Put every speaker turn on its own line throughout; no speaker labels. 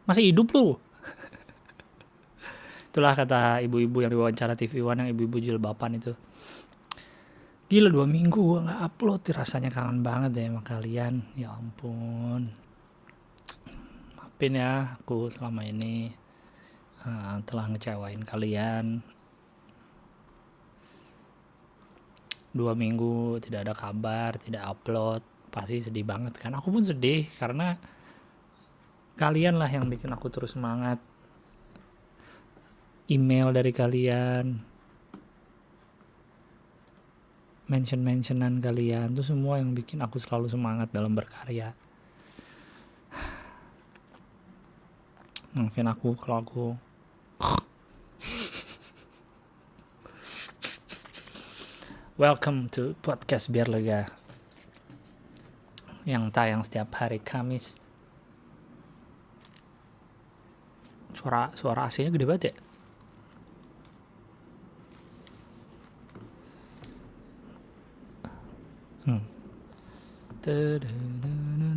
Masih hidup lu? Itulah kata ibu-ibu yang diwawancara TV One, yang ibu-ibu jilbaban itu. Gila 2 minggu gue gak upload, rasanya kangen banget deh sama kalian. Ya ampun. Maafin ya, aku selama ini telah ngecewain kalian. 2 minggu tidak ada kabar, tidak upload. Pasti sedih banget kan. Aku pun sedih karena kalian lah yang bikin aku terus semangat. Email dari kalian, mention-mentionan kalian, itu semua yang bikin aku selalu semangat dalam berkarya. Maafin aku kalau aku Welcome to podcast Biar Lega, yang tayang setiap hari Kamis. Suara AC-nya gede banget ya.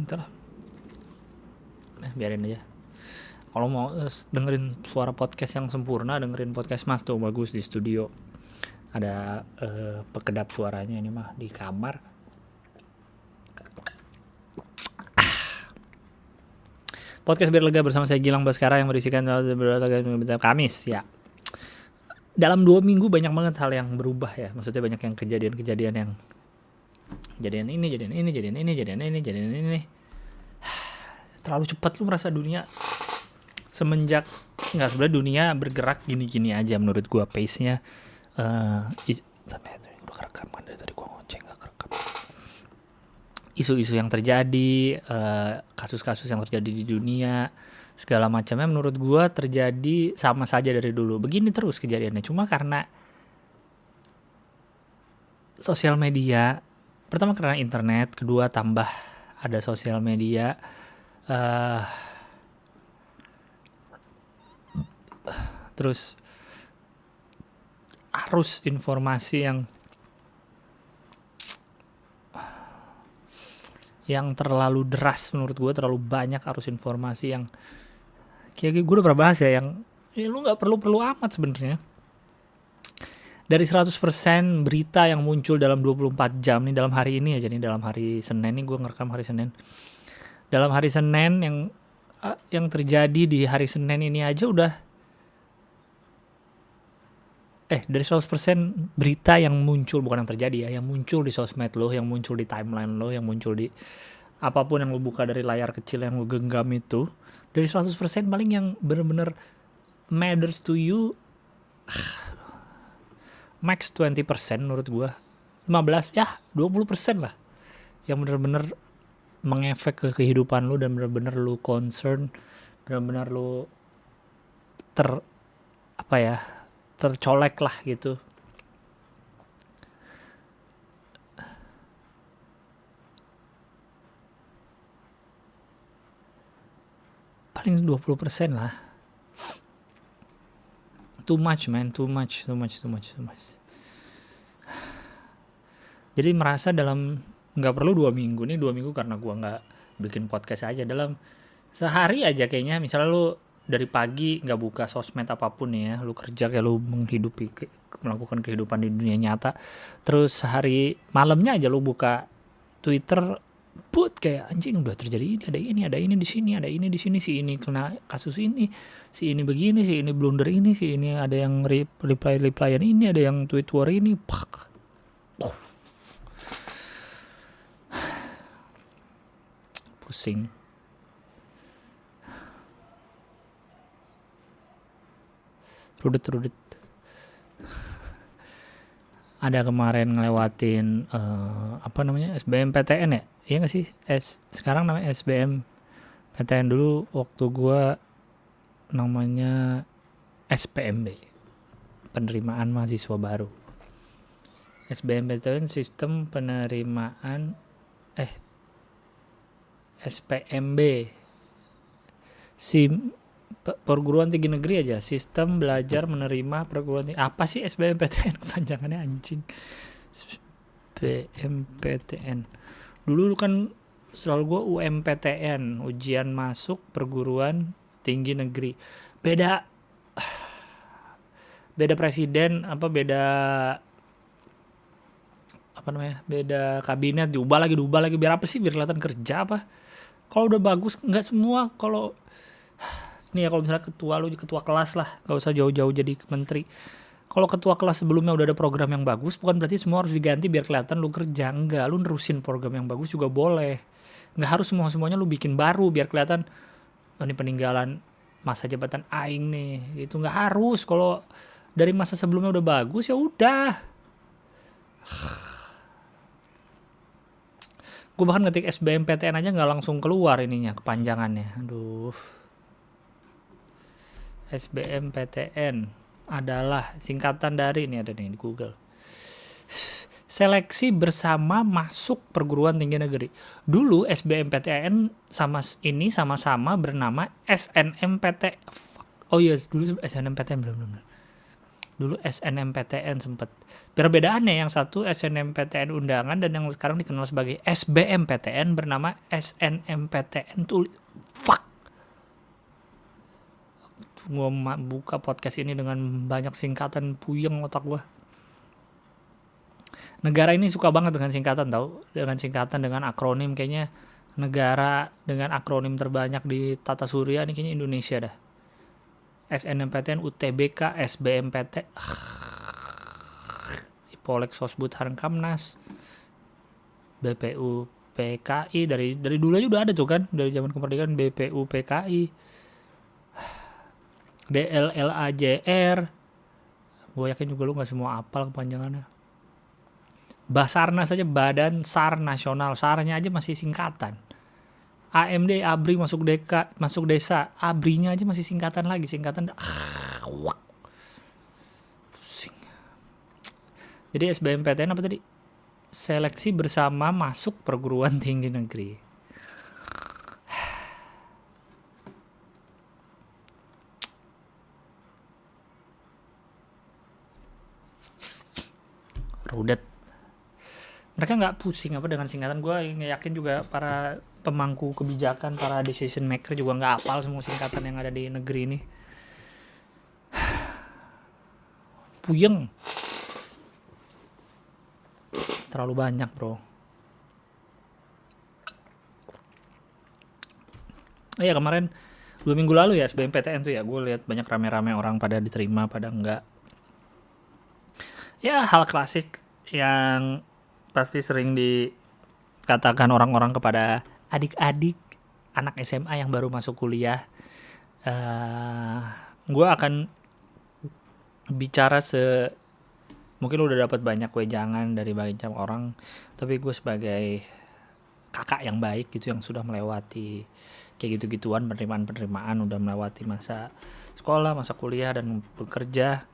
Entahlah. Biarin aja. Kalau mau dengerin suara podcast yang sempurna, dengerin podcast Mas tuh, bagus di studio. Ada pekedap suaranya, ini mah di kamar. Podcast Biar Lega bersama saya Gilang Baskara yang berisikan Kamis ya. Dalam 2 minggu banyak banget hal yang berubah ya. Maksudnya banyak yang kejadian-kejadian yang jadian ini. Terlalu cepat lu merasa dunia semenjak sebenarnya dunia bergerak gini-gini aja menurut gua pace-nya. Sampai udah kerekam kan dari tadi gua ngoceng gak kerekam. Isu-isu yang terjadi, kasus-kasus yang terjadi di dunia, segala macamnya menurut gua terjadi sama saja dari dulu. Begini terus kejadiannya, cuma karena sosial media, pertama karena internet, kedua tambah ada sosial media, terus arus informasi yang terlalu deras menurut gue, terlalu banyak arus informasi yang kayak gue udah pernah bahas ya, yang lu nggak perlu amat sebenarnya. Dari 100% berita yang muncul dalam 24 jam nih, dalam hari ini aja nih, dalam hari Senin nih, gue ngerekam hari Senin. Dalam hari Senin yang terjadi di hari Senin ini aja udah dari 100% berita yang muncul, bukan yang terjadi ya, yang muncul di sosmed lo, yang muncul di timeline lo, yang muncul di apapun yang lo buka dari layar kecil yang lo genggam itu, dari 100% paling yang bener-bener matters to you max 20% menurut gue. 15 ya 20% lah yang bener-bener mengefek ke kehidupan lo dan bener-bener lo concern, bener-bener lo tercolek lah gitu. Paling 20% lah. Too much man, too much. Jadi merasa dalam gak perlu 2 minggu nih, 2 minggu karena gua gak bikin podcast aja, dalam sehari aja kayaknya, misalnya lu dari pagi nggak buka sosmed apapun ya, lu kerja kayak lu melakukan kehidupan di dunia nyata, terus hari malamnya aja lu buka Twitter, kayak anjing udah terjadi ini, ada ini di sini, si ini kena kasus ini, si ini begini, si ini blunder ini, si ini ada yang replyan ini, ada yang tweet war ini, pusing. Rudet. Ada kemarin ngelewatin SBMPTN ya? Iya nggak sih? Sekarang namanya SBMPTN, dulu waktu gue namanya SPMB, penerimaan mahasiswa baru. SBMPTN sistem penerimaan SPMB perguruan tinggi negeri aja, sistem belajar menerima perguruan tinggi. Apa sih SBMPTN panjangannya anjing? SBMPTN dulu kan selalu gue UMPTN, ujian masuk perguruan tinggi negeri. Beda presiden, beda kabinet, diubah lagi biar apa sih? Biar kelihatan kerja apa? Kalau udah bagus, nggak semua. Kalau ini ya, kalau misalnya ketua kelas lah, nggak usah jauh-jauh jadi menteri. Kalau ketua kelas sebelumnya udah ada program yang bagus, bukan berarti semua harus diganti biar kelihatan lu kerja. Enggak, lu nerusin program yang bagus juga boleh. Nggak harus semuanya lu bikin baru biar kelihatan, oh, ini peninggalan masa jabatan aing nih. Itu nggak harus. Kalau dari masa sebelumnya udah bagus, ya udah. Gue bahkan ngetik SBMPTN aja nggak langsung keluar ininya, kepanjangannya. Aduh. SBMPTN adalah singkatan dari, ini ada nih di Google, seleksi bersama masuk perguruan tinggi negeri. Dulu SBMPTN sama-sama bernama SNMPT. Oh iya, dulu SNMPTN belum. Dulu SNMPTN sempat. Perbedaannya, yang satu SNMPTN undangan dan yang sekarang dikenal sebagai SBMPTN bernama SNMPTN. Fuck. Gue buka podcast ini dengan banyak singkatan, puyeng otak gue. Negara ini suka banget dengan singkatan, tau, dengan akronim. Kayaknya negara dengan akronim terbanyak di tata surya ini kayaknya Indonesia dah. SNMPTN, UTBK, SBMPT, Polek Sosbud Harkamnas, BPU PKI, dari dulu aja udah ada tuh kan, dari zaman kemerdekaan. BPU PKI, DLLAJR, gue yakin juga lu gak semua apal kepanjangannya. Basarnas saja, Badan SAR Nasional, SAR-nya aja masih singkatan. AMD, ABRI, masuk desa, ABRI-nya aja masih singkatan lagi, pusing. Jadi SBMPTN apa tadi? Seleksi bersama masuk perguruan tinggi negeri. Rudet. Mereka nggak pusing apa dengan singkatan. Gue yakin juga para pemangku kebijakan, para decision maker juga nggak hafal semua singkatan yang ada di negeri ini. Puyeng. Terlalu banyak, bro. Iya, kemarin 2 minggu lalu ya SBMPTN tuh ya, gue lihat banyak rame-rame orang pada diterima, pada enggak. Ya, hal klasik yang pasti sering dikatakan orang-orang kepada adik-adik anak SMA yang baru masuk kuliah. Gue akan bicara mungkin udah dapat banyak wejangan dari banyak orang, tapi gue sebagai kakak yang baik gitu, yang sudah melewati kayak gitu-gituan, penerimaan, udah melewati masa sekolah, masa kuliah, dan bekerja.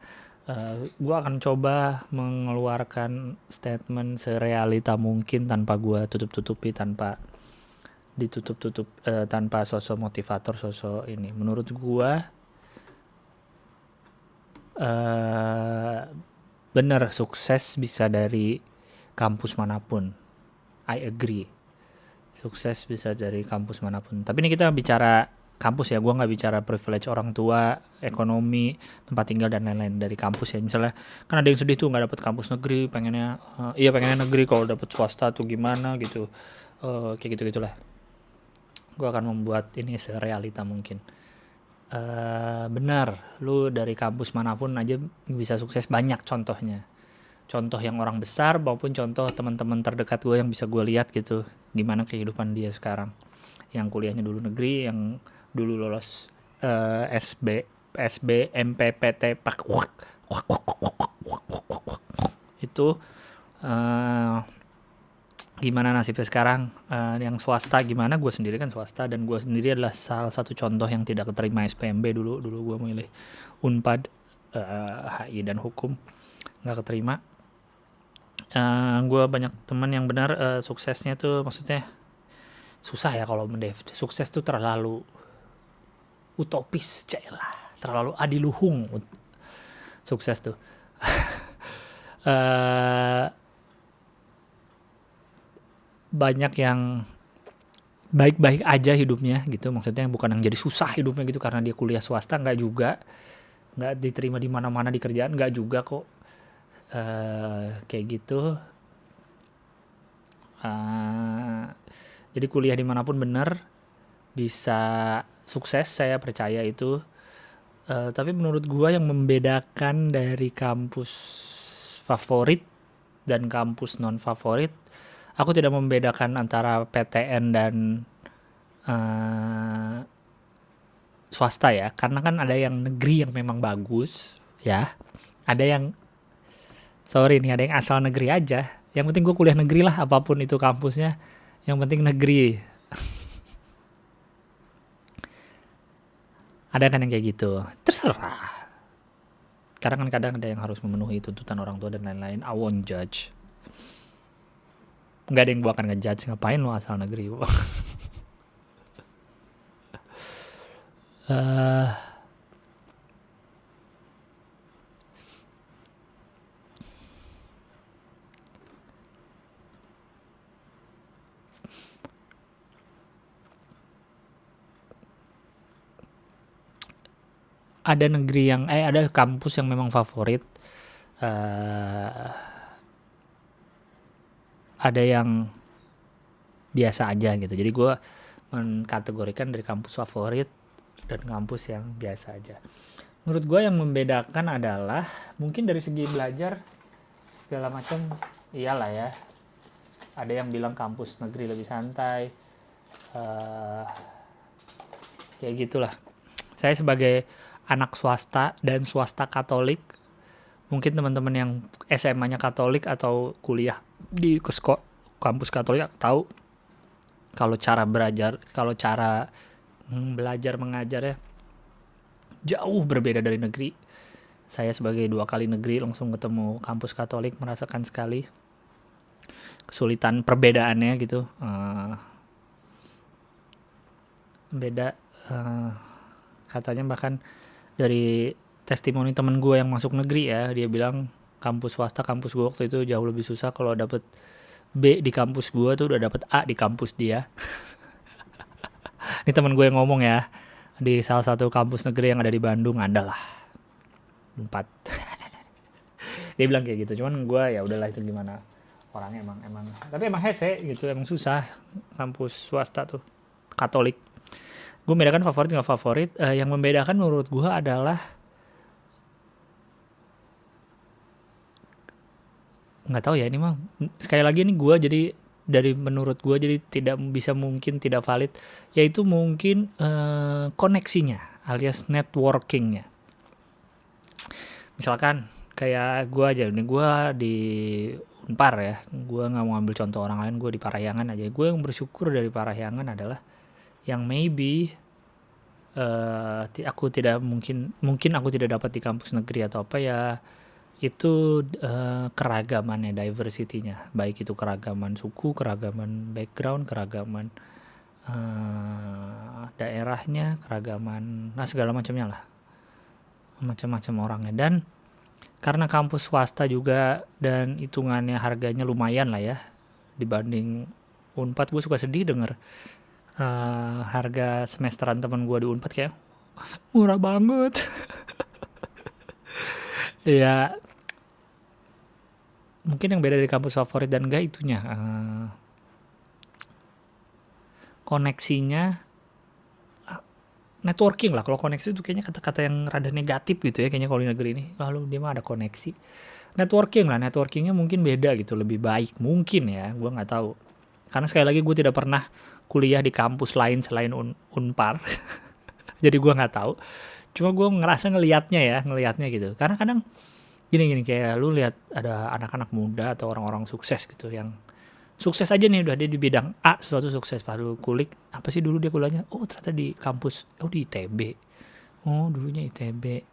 Gue akan coba mengeluarkan statement serealita mungkin tanpa gue tutup-tutupi, tanpa ditutup-tutup, tanpa sosok motivator, sosok ini. Menurut gue bener, sukses bisa dari kampus manapun. I agree, sukses bisa dari kampus manapun. Tapi ini kita bicara kampus ya, gue nggak bicara privilege orang tua, ekonomi, tempat tinggal dan lain-lain dari kampus ya. Misalnya kan ada yang sedih tuh nggak dapet kampus negeri, pengennya negeri, kalau dapet swasta tuh gimana gitu, kayak gitulah. Gue akan membuat ini serealita mungkin. Benar, lu dari kampus manapun aja bisa sukses. Banyak contohnya, contoh yang orang besar maupun contoh teman-teman terdekat gue yang bisa gue lihat gitu, gimana kehidupan dia sekarang, yang kuliahnya dulu negeri, yang dulu lolos SBMPPT itu, gimana nasibnya sekarang. Yang swasta gimana, gue sendiri kan swasta, dan gue sendiri adalah salah satu contoh yang tidak keterima SPMB. Dulu gue milih Unpad, HI dan hukum, nggak keterima. Gue banyak teman yang benar suksesnya tuh, maksudnya susah ya kalau sukses tuh terlalu utopis, terlalu adiluhung sukses tuh. Banyak yang baik-baik aja hidupnya gitu, maksudnya bukan yang jadi susah hidupnya gitu karena dia kuliah swasta, nggak juga, nggak diterima di mana-mana di kerjaan, nggak juga kok. Kayak gitu. Jadi kuliah dimanapun bener, bisa sukses, saya percaya itu. Tapi menurut gua yang membedakan dari kampus favorit dan kampus non favorit, aku tidak membedakan antara PTN dan eh, swasta ya, karena kan ada yang negeri yang memang bagus ya, ada yang sorry nih, ada yang asal negeri aja. Yang penting gue kuliah negeri lah, apapun itu kampusnya, yang penting negeri. Ada kan yang kayak gitu, terserah. Karena kan kadang ada yang harus memenuhi tuntutan orang tua dan lain-lain. I won't judge. Nggak ada yang gue akan ngejudge, ngapain lo asal negeri. Eh, ada negeri yang ada kampus yang memang favorit, eh ada yang biasa aja gitu. Jadi gue mengkategorikan dari kampus favorit dan kampus yang biasa aja. Menurut gue yang membedakan adalah mungkin dari segi belajar segala macam, iyalah ya. Ada yang bilang kampus negeri lebih santai, kayak gitulah. Saya sebagai anak swasta dan swasta Katolik, mungkin teman-teman yang SMA-nya Katolik atau kuliah di kampus Katolik tahu kalau cara belajar mengajarnya jauh berbeda dari negeri. Saya sebagai 2 kali negeri langsung ketemu kampus Katolik, merasakan sekali kesulitan perbedaannya gitu. Beda, katanya bahkan dari testimoni temen gue yang masuk negeri ya, dia bilang kampus swasta, kampus gue waktu itu jauh lebih susah. Kalau dapet B di kampus gue tuh udah dapet A di kampus dia. Ini temen gue yang ngomong ya, di salah satu kampus negeri yang ada di Bandung, ada lah 4. Dia bilang kayak gitu, cuman gue ya udahlah, itu gimana orangnya, emang tapi emang hese gitu, emang susah kampus swasta tuh Katolik. Gue membedakan favorit nggak favorit, yang membedakan menurut gue adalah nggak tahu ya, ini mah sekali lagi ini gue jadi dari menurut gue jadi tidak bisa, mungkin tidak valid, yaitu mungkin koneksinya alias networkingnya. Misalkan kayak gue aja nih, gue di Unpar ya, gue nggak mau ambil contoh orang lain, gue di Parahyangan aja. Gue yang bersyukur dari Parahyangan adalah yang maybe aku tidak mungkin aku tidak dapat di kampus negeri atau apa ya, itu keragamannya, diversity-nya, baik itu keragaman suku, keragaman background, keragaman daerahnya, keragaman segala macamnya lah, macam-macam orangnya. Dan karena kampus swasta juga dan hitungannya harganya lumayan lah ya dibanding Unpad. Gue suka sedih denger harga semesteran teman gue di Unpad kayak murah banget. Ya mungkin yang beda dari kampus favorit dan enggak itunya, koneksinya, networking lah. Kalau koneksi itu kayaknya kata-kata yang rada negatif gitu ya, kayaknya kalau di negeri ini lalu dia mah ada koneksi. Networking lah, networkingnya mungkin beda gitu, lebih baik mungkin ya, gue nggak tahu karena sekali lagi gue tidak pernah kuliah di kampus lain selain Unpar. Jadi gue nggak tahu, cuma gue ngerasa ngelihatnya gitu. Karena kadang gini kayak lu lihat ada anak-anak muda atau orang-orang sukses gitu, yang sukses aja nih, udah dia di bidang A suatu sukses, pas lu kulik apa sih dulu dia kuliahnya, oh ternyata di kampus, oh di ITB, oh dulunya ITB,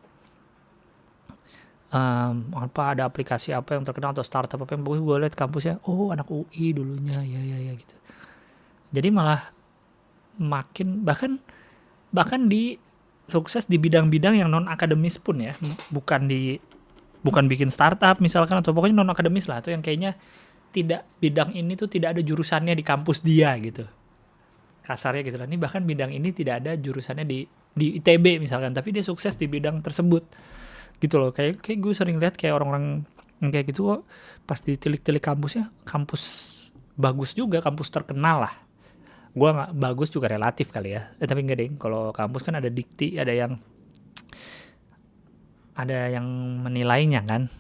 apa ada aplikasi apa yang terkenal atau startup apa yang bagus, gue lihat kampusnya, oh anak UI dulunya, ya gitu. Jadi malah makin bahkan di sukses di bidang-bidang yang non akademis pun ya, bukan bikin startup misalkan, atau pokoknya non akademis lah, atau yang kayaknya tidak, bidang ini tuh tidak ada jurusannya di kampus dia gitu. kasarnya gitu lah. Ini bahkan bidang ini tidak ada jurusannya di ITB misalkan, tapi dia sukses di bidang tersebut gitu loh. Kayak gue sering lihat kayak orang-orang yang kayak gitu, pas ditilik-tilik kampusnya, kampus bagus juga, kampus terkenal lah. Gue nggak bagus juga relatif kali ya, tapi enggak deh. Kalau kampus kan ada dikti, ada yang menilainya kan.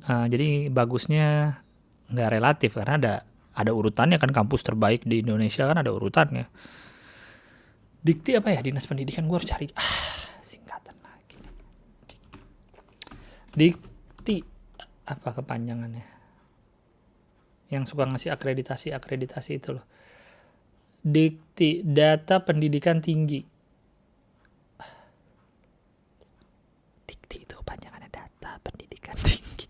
Jadi bagusnya nggak relatif karena ada urutannya kan. Kampus terbaik di Indonesia kan ada urutannya. Dikti apa ya, dinas pendidikan, gue harus cari singkatan lagi. Dikti apa kepanjangannya, yang suka ngasih akreditasi itu loh. Dikti, data pendidikan tinggi. Dikti itu kepanjangannya data pendidikan tinggi.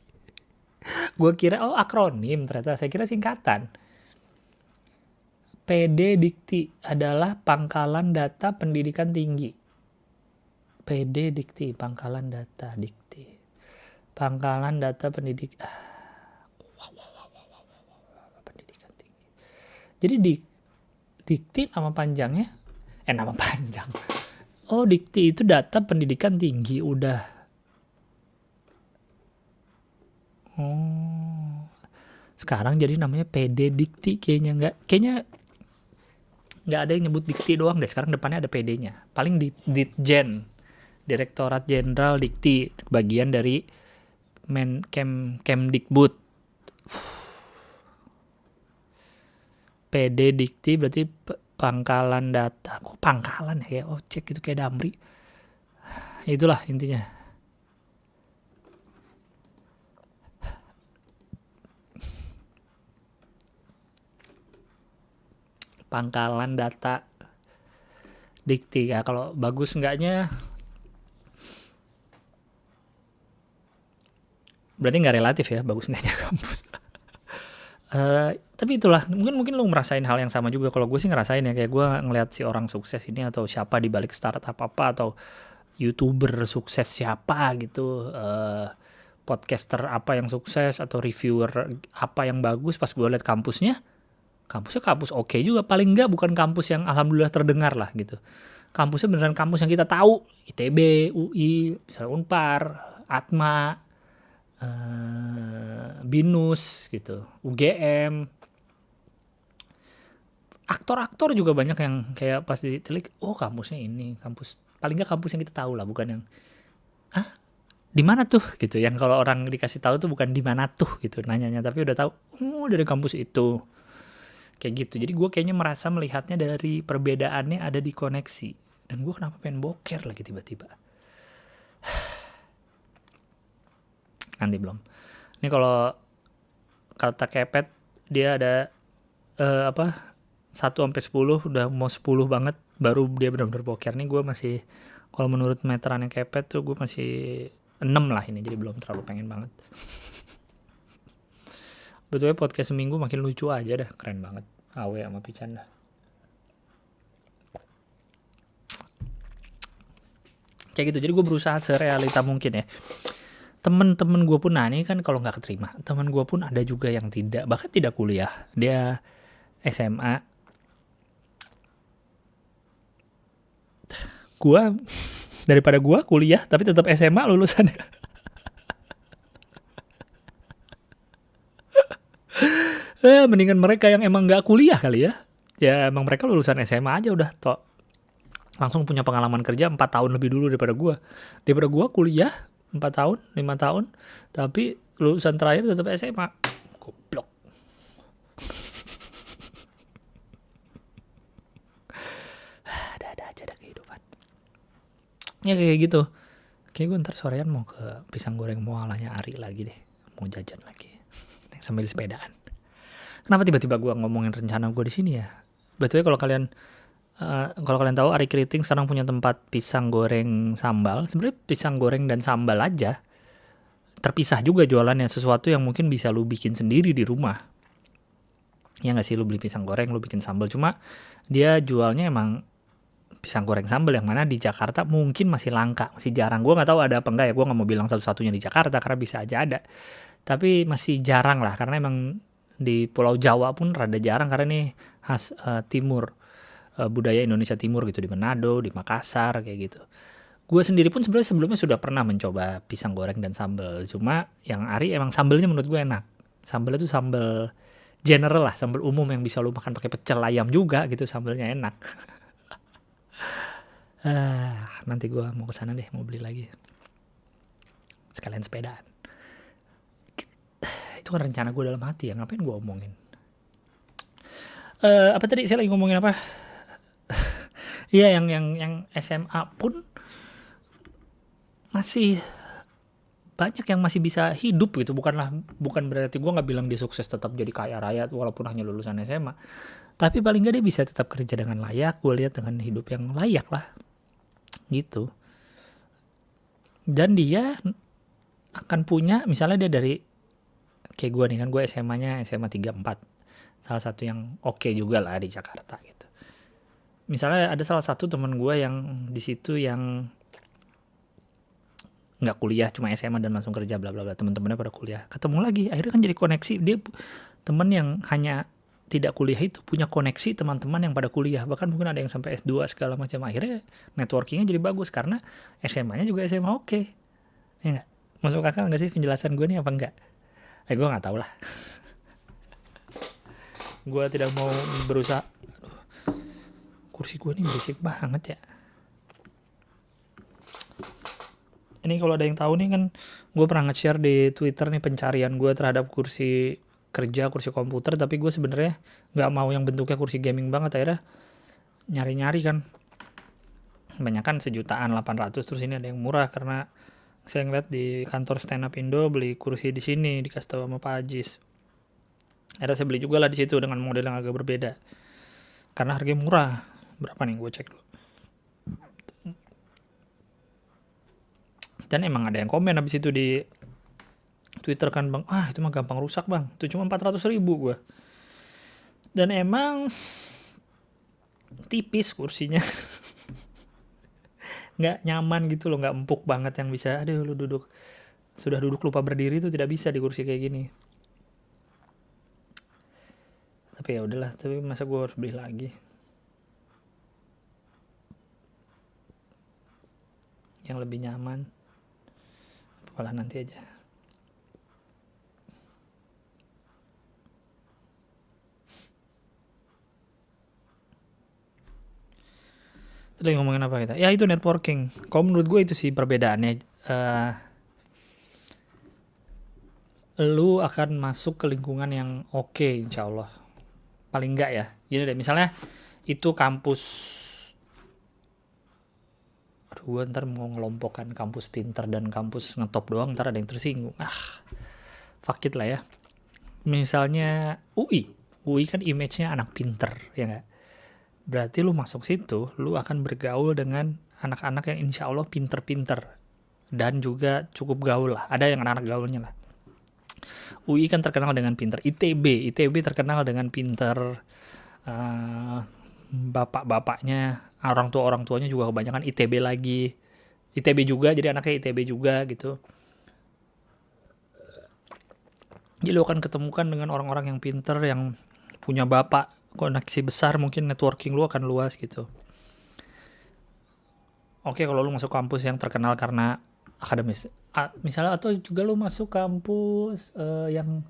Gue kira akronim, ternyata saya kira singkatan. PD Dikti adalah pangkalan data pendidikan tinggi. PD Dikti, pangkalan data Dikti. Pangkalan data pendidikan pendidikan tinggi. Jadi Dikti nama panjangnya, nama panjang. Oh, Dikti itu data pendidikan tinggi, udah. Oh, sekarang jadi namanya PD Dikti kayaknya nggak ada yang nyebut Dikti doang deh. Sekarang depannya ada PD-nya. Paling Ditjen, Direktorat Jenderal Dikti, bagian dari Kemdikbud. PD Dikti berarti pangkalan data. Kok pangkalan ya? Cek itu kayak Damri. Itulah intinya. Pangkalan data Dikti ya. Kalau bagus enggaknya berarti nggak relatif ya, bagus enggaknya kampus. Tapi itulah, mungkin lu ngerasain hal yang sama juga. Kalau gue sih ngerasain ya, kayak gue ngeliat si orang sukses ini, atau siapa di balik startup apa, atau YouTuber sukses siapa gitu, podcaster apa yang sukses, atau reviewer apa yang bagus. Pas gue liat kampusnya kampus oke juga, paling enggak bukan kampus yang alhamdulillah terdengar lah gitu. Kampusnya beneran kampus yang kita tahu, ITB, UI, misalnya Unpar, Atma, BINUS gitu, UGM. Aktor-aktor juga banyak yang kayak pas ditelik, kampusnya ini, kampus paling enggak kampus yang kita tahu lah, bukan yang di mana tuh gitu. Yang kalau orang dikasih tahu tuh bukan di mana tuh gitu nanyanya, tapi udah tahu dari kampus itu. Kayak gitu. Jadi gue kayaknya merasa melihatnya dari perbedaannya ada di koneksi. Dan gue kenapa pengen boker lagi tiba-tiba. Nanti belum. Ini kalau kata kepet, dia ada 1 sampai 10, udah mau 10 banget baru dia benar-benar boker. Nih gue masih, kalau menurut meterannya kepet tuh gue masih 6 lah ini, jadi belum terlalu pengen banget. Betulnya podcast seminggu makin lucu aja dah, keren banget. Awe sama Pican dah. Kayak gitu, jadi gue berusaha serealita mungkin ya. Temen-temen gue pun, ini kan kalau nggak keterima, temen gue pun ada juga yang bahkan tidak kuliah. Dia SMA. Daripada gue kuliah tapi tetap SMA lulusannya. Mendingan mereka yang emang gak kuliah kali ya. Ya emang mereka lulusan SMA aja udah langsung punya pengalaman kerja 4 tahun lebih dulu daripada gue. Daripada gue kuliah 4 tahun, 5 tahun, tapi lulusan terakhir tetap SMA. Goblok. Ada aja kehidupan. Ya kayak gitu. Kayak gue ntar sorean mau ke pisang goreng mualanya Ari lagi deh. Mau jajan lagi. Sambil sepedaan. Kenapa tiba-tiba gue ngomongin rencana gue di sini ya? Betulnya kalau kalian tahu, Ari Keriting sekarang punya tempat pisang goreng sambal. Sebenarnya pisang goreng dan sambal aja, terpisah juga jualannya. Sesuatu yang mungkin bisa lu bikin sendiri di rumah. Ya nggak sih, lu beli pisang goreng, lu bikin sambal. Cuma dia jualnya emang pisang goreng sambal, yang mana di Jakarta mungkin masih langka, masih jarang. Gue nggak tahu ada apa enggak ya. Gue nggak mau bilang satu-satunya di Jakarta karena bisa aja ada. Tapi masih jarang lah, karena emang di Pulau Jawa pun rada jarang, karena ini khas timur budaya Indonesia Timur gitu, di Manado, di Makassar kayak gitu. Gue sendiri pun sebenarnya sebelumnya sudah pernah mencoba pisang goreng dan sambal. Cuma yang Ari emang sambelnya menurut gue enak. Sambelnya tuh sambel general lah, sambal umum yang bisa lu makan pakai pecel ayam juga gitu, sambelnya enak. Nanti gue mau kesana deh, mau beli lagi. Sekalian sepedaan. Itu kan rencana gue dalam hati ya, ngapain gue omongin. Apa tadi saya lagi ngomongin apa? Iya, yang SMA pun masih banyak yang masih bisa hidup gitu. Bukan berarti gue nggak bilang dia sukses tetap jadi kaya raya walaupun hanya lulusan SMA. Tapi paling nggak dia bisa tetap kerja dengan layak. Gue lihat dengan hidup yang layak lah, gitu. Dan dia akan punya, misalnya dia dari kayak gue nih kan, gue SMA-nya SMA 34, salah satu yang oke juga lah di Jakarta gitu. Misalnya ada salah satu teman gue yang di situ yang nggak kuliah, cuma SMA dan langsung kerja bla bla bla, teman-temannya pada kuliah, ketemu lagi, akhirnya kan jadi koneksi. Dia teman yang hanya tidak kuliah itu punya koneksi teman-teman yang pada kuliah, bahkan mungkin ada yang sampai S2 segala macam. Akhirnya networkingnya jadi bagus karena SMA-nya juga SMA oke. Ya nggak? Masuk akal nggak sih penjelasan gue nih apa enggak? Gue nggak tahu lah. Gue tidak mau berusaha. Aduh, kursi gue nih berisik banget ya. Ini kalau ada yang tahu nih kan, gue pernah nge-share di Twitter nih pencarian gue terhadap kursi kerja, kursi komputer, tapi gue sebenarnya nggak mau yang bentuknya kursi gaming banget. Akhirnya nyari-nyari kan, banyak kan sejutaan 800, terus ini ada yang murah karena saya ngeliat di kantor stand up Indo beli kursi di sini, dikasih tahu sama Pak Ajis. Akhirnya saya beli juga lah di situ dengan model yang agak berbeda karena harganya murah. Berapa nih, gue cek dulu. Dan emang ada yang komen habis itu di Twitter kan, bang, itu mah gampang rusak bang, itu cuma 400.000 gue. Dan emang tipis kursinya. Nggak nyaman gitu loh, nggak empuk banget yang bisa, aduh lu sudah duduk lupa berdiri, itu tidak bisa di kursi kayak gini. Tapi ya udahlah, tapi masa gue harus beli lagi yang lebih nyaman. Apalah, nanti aja. Tadi ngomongin apa kita? Ya itu networking. Kalau menurut gue itu sih perbedaannya. Lu akan masuk ke lingkungan yang oke, insya Allah. Paling enggak ya. Gini deh, misalnya itu kampus. Aduh, gue ntar mau ngelompokkan kampus pinter dan kampus ngetop doang, ntar ada yang tersinggung. Fuck it lah ya. Misalnya UI. UI kan image-nya anak pinter, ya nggak? Berarti lu masuk situ, lu akan bergaul dengan anak-anak yang insya Allah pinter-pinter. Dan juga cukup gaul lah. Ada yang anak-anak gaulnya lah. UI kan terkenal dengan pinter. ITB terkenal dengan pinter. Bapak-bapaknya, orang tuanya juga kebanyakan ITB lagi. ITB juga, jadi anaknya ITB juga gitu. Jadi lu akan ketemukan dengan orang-orang yang pinter, yang punya bapak, koneksi besar, mungkin networking lu akan luas gitu. Oke, kalau lu masuk kampus yang terkenal karena akademis, misalnya, atau juga lu masuk kampus yang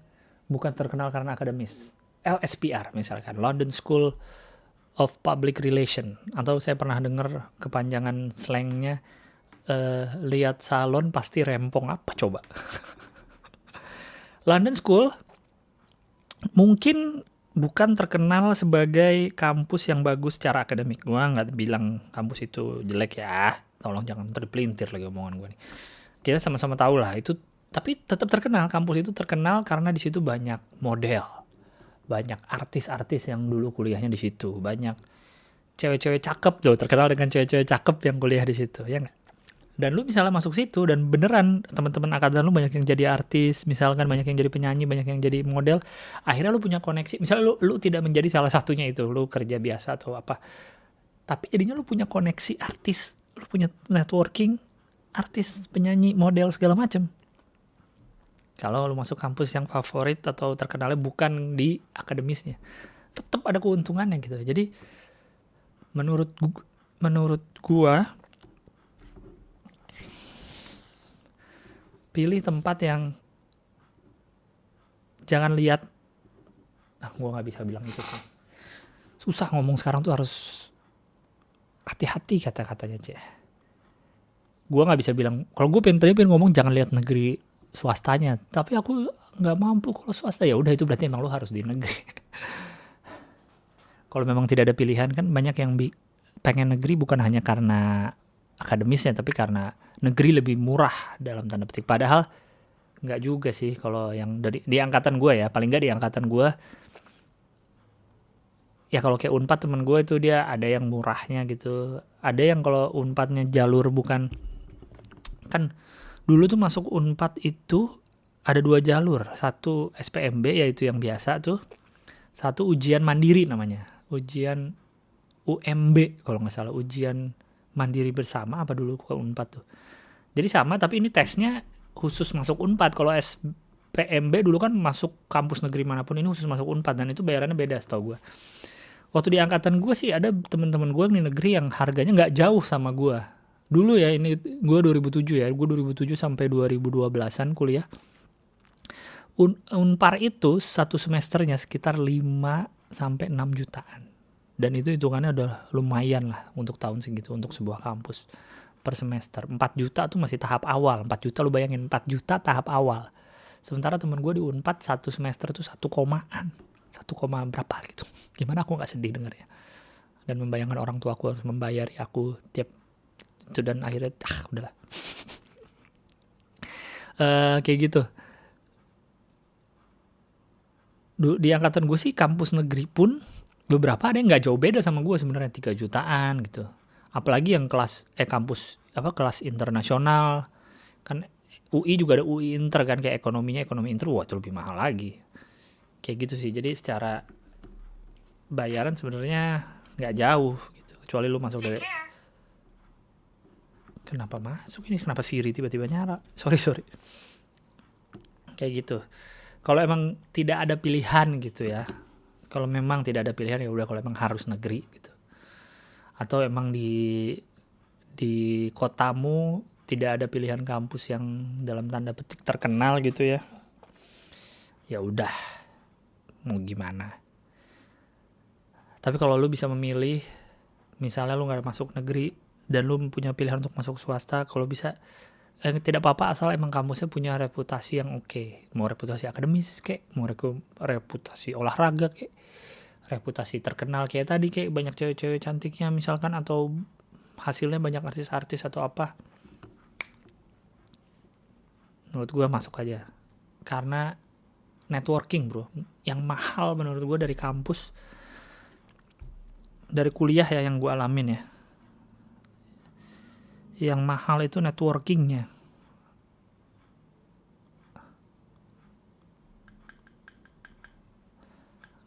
bukan terkenal karena akademis, LSPR misalkan, London School of Public Relation, atau saya pernah dengar kepanjangan slangnya, lihat salon pasti rempong, apa coba. London School mungkin bukan terkenal sebagai kampus yang bagus secara akademik. Gua nggak bilang kampus itu jelek ya, tolong jangan terpelintir lagi omongan gue nih. Kita sama-sama tahu lah itu, tapi tetap terkenal. Kampus itu terkenal karena di situ banyak model, banyak artis-artis yang dulu kuliahnya di situ, banyak cewek-cewek cakep loh, terkenal dengan cewek-cewek cakep yang kuliah di situ, ya nggak? Dan lu misalnya masuk situ dan beneran teman-teman angkatan lu banyak yang jadi artis, misalkan banyak yang jadi penyanyi, banyak yang jadi model, akhirnya lu punya koneksi. Misalnya lu tidak menjadi salah satunya itu, lu kerja biasa atau apa, tapi jadinya lu punya koneksi artis, lu punya networking artis, penyanyi, model segala macam. Kalau lu masuk kampus yang favorit atau terkenalnya bukan di akademisnya, tetap ada keuntungannya gitu. Jadi menurut gua pilih tempat yang jangan lihat. Gua nggak bisa bilang itu sih. Susah ngomong sekarang tuh, harus hati-hati kata-katanya Cek. Gue nggak bisa bilang, kalau gue pengen ngomong jangan lihat negeri swastanya, tapi aku nggak mampu kalau swasta, ya udah itu berarti emang lo harus di negeri. Kalau memang tidak ada pilihan, kan banyak yang pengen negeri bukan hanya karena akademisnya, tapi karena negeri lebih murah dalam tanda petik. Padahal nggak juga sih. Kalau yang di angkatan gue ya, paling nggak di angkatan gue, ya kalau kayak Unpad temen gue itu dia ada yang murahnya gitu, ada yang kalau Unpadnya jalur bukan, kan dulu tuh masuk Unpad itu ada 2 jalur, satu SPMB yaitu yang biasa tuh, satu ujian mandiri namanya, ujian UMB kalau nggak salah, ujian mandiri bersama apa dulu ke Unpad tuh. Jadi sama, tapi ini tesnya khusus masuk Unpad. Kalau SPMB dulu kan masuk kampus negeri manapun, ini khusus masuk Unpad, dan itu bayarannya beda setahu gue. Waktu di angkatan gue sih ada teman-teman gue di negeri yang harganya nggak jauh sama gue. Dulu ya, ini gue 2007 ya, gue 2007 sampai 2012an kuliah. Unpar itu satu semesternya sekitar 5 sampai 6 jutaan. Dan itu hitungannya udah lumayan lah untuk tahun segitu, untuk sebuah kampus per semester. 4 juta tuh masih tahap awal. 4 juta lu bayangin, 4 juta tahap awal. Sementara temen gue di Unpad satu semester tuh 1 komaan. 1, berapa gitu. Gimana aku gak sedih dengarnya. Dan membayangkan orang tua aku harus membayari aku tiap itu, dan akhirnya udahlah. Kayak gitu. Di angkatan gue sih kampus negeri pun beberapa ada yang nggak jauh beda sama gue sebenarnya, 3 jutaan gitu. Apalagi yang kelas kampus kelas internasional, kan UI juga ada UI Inter kan, kayak ekonomi Inter, wah itu lebih mahal lagi. Kayak gitu sih. Jadi secara bayaran sebenarnya nggak jauh gitu, kecuali lu masuk dari. Kenapa masuk ini? Kenapa Siri tiba-tiba nyala? Sorry. Kayak gitu. Kalau emang tidak ada pilihan gitu ya. Kalau memang tidak ada pilihan, ya udah, kalau emang harus negeri gitu. Atau emang di kotamu tidak ada pilihan kampus yang dalam tanda petik terkenal gitu ya. Ya udah, mau gimana. Tapi kalau lu bisa memilih, misalnya lu nggak masuk negeri dan lu punya pilihan untuk masuk swasta, kalau bisa tidak apa-apa asal emang kampusnya punya reputasi yang oke. Mau reputasi akademis kayak, mau reputasi olahraga kayak, reputasi terkenal kayak tadi, kayak banyak cewek-cewek cantiknya misalkan, atau hasilnya banyak artis-artis atau apa. Menurut gue masuk aja. Karena networking bro, yang mahal menurut gue dari kampus, dari kuliah ya yang gue alamin ya, yang mahal itu networkingnya.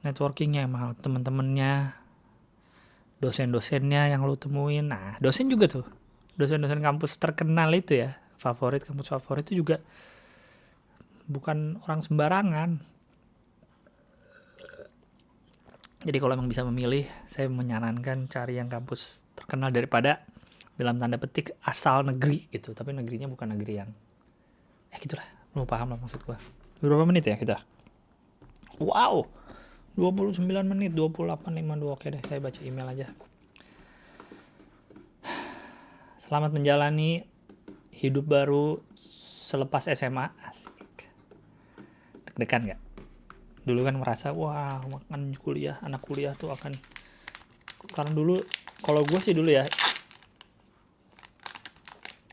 Networkingnya yang mahal, temen-temennya, dosen-dosennya yang lu temuin. Nah, dosen juga tuh, dosen-dosen kampus terkenal itu ya, kampus favorit itu juga bukan orang sembarangan. Jadi kalau emang bisa memilih, saya menyarankan cari yang kampus terkenal daripada dalam tanda petik asal negeri gitu, tapi negerinya bukan negeri yang ya gitulah. Lu paham lah maksud gua. Berapa menit ya kita? Wow, 29 menit, 28.52. Oke deh, saya baca email aja. Selamat menjalani hidup baru selepas SMA. Asik. Deg-degan gak? Dulu kan merasa, wah makan kuliah, anak kuliah tuh akan, karena dulu, kalau gue sih dulu ya,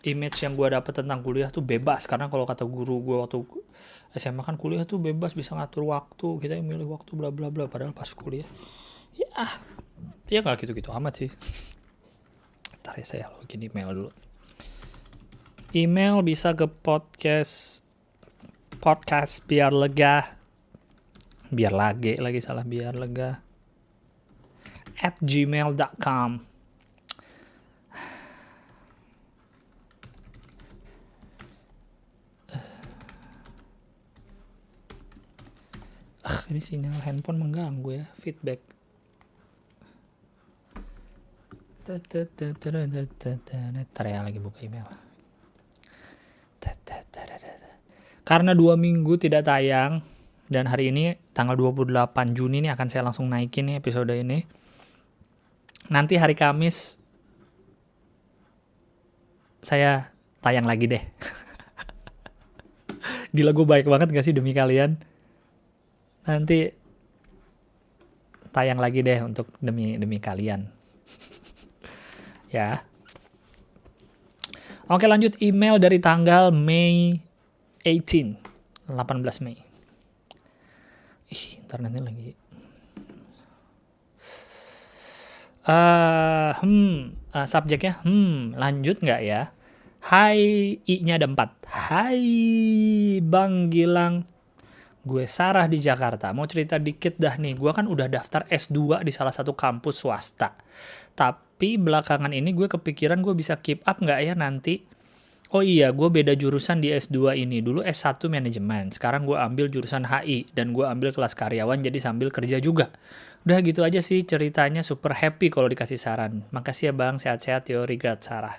image yang gue dapet tentang kuliah tuh bebas. Karena kalau kata guru gue waktu SMA kan, kuliah tuh bebas, bisa ngatur waktu, kita yang milih waktu bla bla bla. Padahal pas kuliah ya nggak gitu-gitu amat sih. Ntar ya, saya login email dulu. Email bisa ke podcast biar lega, biar lega @gmail.com. Ini sinyal handphone mengganggu ya, feedback. Ntar ya, lagi buka email. Karena 2 minggu tidak tayang, dan hari ini tanggal 28 Juni ini akan saya langsung naikin nih episode ini. Nanti hari Kamis saya tayang lagi deh. Gila, gue baik banget gak sih demi kalian? Nanti tayang lagi deh untuk demi kalian. Ya. Oke, lanjut. Email dari tanggal Mei 18 Mei. Internetnya lagi. Subjeknya, lanjut nggak ya? Hai, I-nya ada 4. Hai, Bang Gilang. Gue Sarah di Jakarta. Mau cerita dikit dah nih. Gue kan udah daftar S2 di salah satu kampus swasta. Tapi belakangan ini gue kepikiran gue bisa keep up nggak ya nanti. Oh iya, gue beda jurusan di S2 ini. Dulu S1 manajemen, sekarang gue ambil jurusan HI, dan gue ambil kelas karyawan jadi sambil kerja juga. Udah gitu aja sih ceritanya, super happy kalau dikasih saran. Makasih ya Bang, sehat-sehat yo, regard Sarah.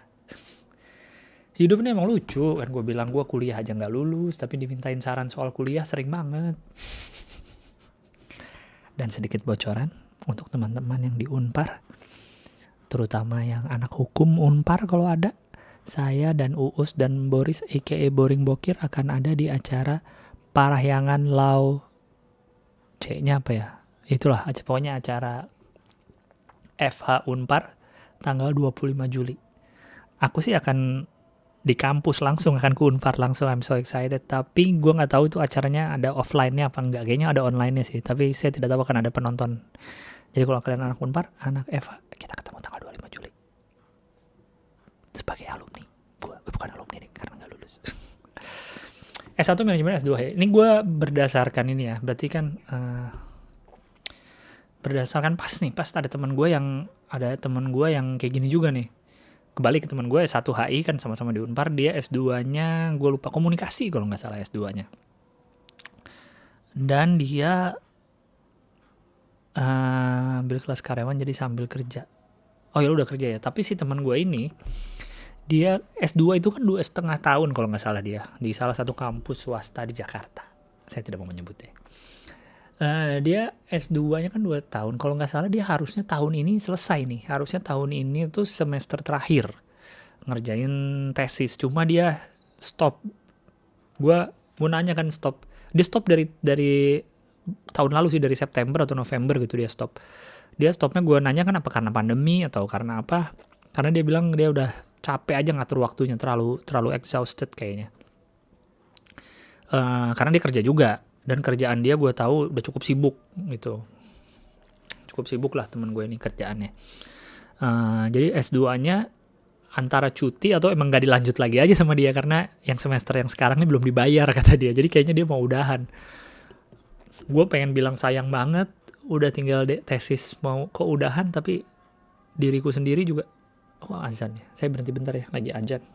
Hidup ini emang lucu, kan gue bilang gue kuliah aja nggak lulus, tapi dimintain saran soal kuliah sering banget. Dan sedikit bocoran untuk teman-teman yang di Unpar, terutama yang anak hukum Unpar kalau ada. Saya dan Uus dan Boris aka Boring Bokir akan ada di acara Parahyangan Lau C-nya apa ya? Itulah pokoknya acara FH Unpar tanggal 25 Juli. Aku sih akan di kampus langsung, akan ke Unpar langsung. I'm so excited. Tapi gue nggak tahu itu acaranya ada offline-nya apa enggak. Kayaknya ada online-nya sih. Tapi saya tidak tahu akan ada penonton. Jadi kalau kalian anak Unpar, anak FH, kita ketemu tanggal 25 Juli. Sebagai alumni. Bukan alumni nih, karena nggak lulus. S1 manajemen, S2 ya. Ini gue berdasarkan ini ya. Berarti kan berdasarkan pas ada teman gue yang kayak gini juga nih. Kembali ke teman gue S1 HI kan sama-sama di Unpar, dia S2-nya gue lupa komunikasi kalau nggak salah S2-nya. Dan dia ambil kelas karyawan jadi sambil kerja. Oh ya udah kerja ya. Tapi si teman gue ini dia S2 itu kan 2,5 tahun kalau nggak salah dia. Di salah satu kampus swasta di Jakarta. Saya tidak mau menyebutnya. Dia S2-nya kan 2 tahun. Kalau nggak salah dia harusnya tahun ini selesai nih. Harusnya tahun ini tuh semester terakhir. Ngerjain tesis. Cuma dia stop. Gue nanya kan stop. Dia stop dari tahun lalu sih, dari September atau November gitu dia stop. Dia stopnya gue nanya kan apa karena pandemi atau karena apa. Karena dia bilang dia udah capek aja ngatur waktunya, terlalu exhausted kayaknya. Karena dia kerja juga, dan kerjaan dia gue tahu udah cukup sibuk gitu. Cukup sibuk lah temen gue ini kerjaannya. Jadi S2-nya antara cuti atau emang gak dilanjut lagi aja sama dia, karena yang semester yang sekarang ini belum dibayar kata dia. Jadi kayaknya dia mau udahan. Gue pengen bilang sayang banget, udah tinggal tesis mau keudahan, tapi diriku sendiri juga. Oh, azan ya. Saya berhenti bentar ya, lagi azan.